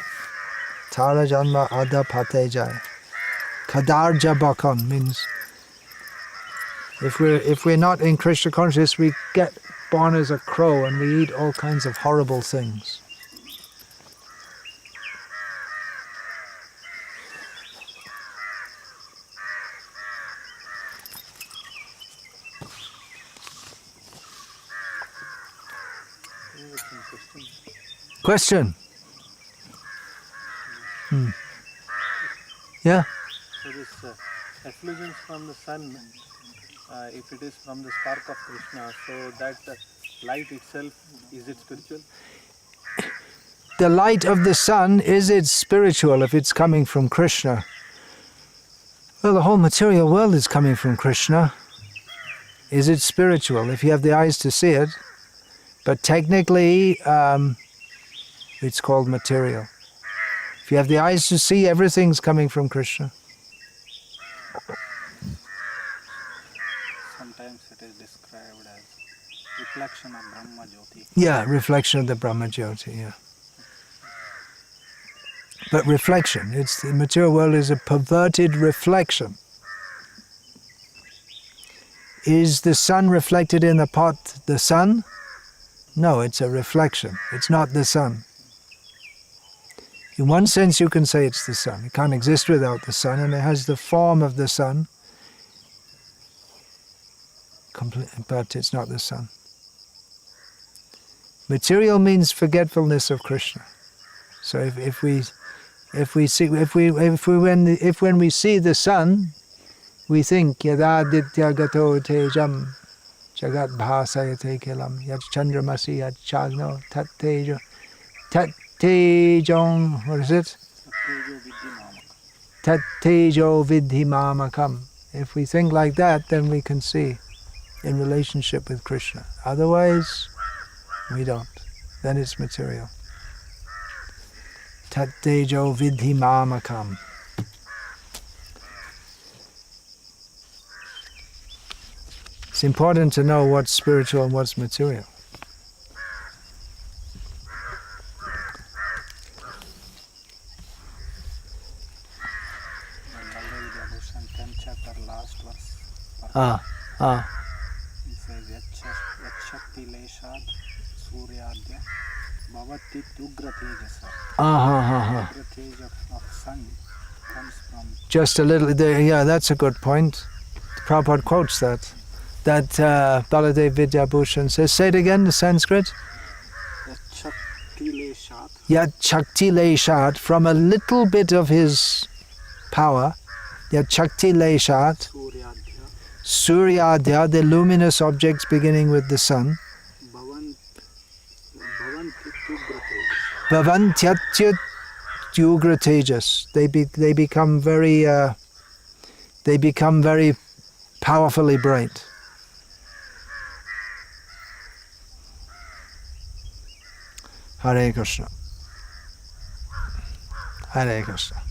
Speaker 1: Tara Janma Ada Patejai. Kadarja Bakan means if we're not in Krishna consciousness, we get born as a crow and we eat all kinds of horrible things. Question? Yeah?
Speaker 2: So this effulgence from the sun, if it is from the spark of Krishna, so that light itself, is it spiritual?
Speaker 1: The light of the sun, is it spiritual if it's coming from Krishna? Well, the whole material world is coming from Krishna. Is it spiritual if you have the eyes to see it? But technically, it's called material. If you have the eyes to see, everything's coming from Krishna.
Speaker 3: Sometimes it is described as reflection of Brahma Jyoti.
Speaker 1: Yeah, reflection of the Brahma Jyoti, yeah. But reflection, the material world is a perverted reflection. Is the sun reflected in the pot the sun? No, it's a reflection. It's not the sun. In one sense you can say it's the sun. It can't exist without the sun, and it has the form of the sun, but it's not the sun. Material means forgetfulness of Krishna. So if when we see the sun, we think yadaditya gato tejam jagat bhasayate kilam yad chandramasi yad chagno tat tejong, what is it? Tat tejo vidhi mamakam. If we think like that, then we can see in relationship with Krishna. Otherwise, we don't. Then it's material. Tat tejo vidhi mamakam. It's important to know what's spiritual and what's material.
Speaker 3: He says, Yachakti Leshad Suryadya Bhavati Ugra Tejasa. Ugra Teja of sun comes from...
Speaker 1: Just a little there, yeah, that's a good point. Prabhupada quotes that. That Baladev Vidyabhushan says. Say it again, the Sanskrit. Yachakti Leshat, from a little bit of his power, Yachakti Leshat, Suryadya, the luminous objects beginning with the sun, Bhavantyatya Yugra Tejas, they become very powerfully bright. Hare Krishna. Hare Krishna.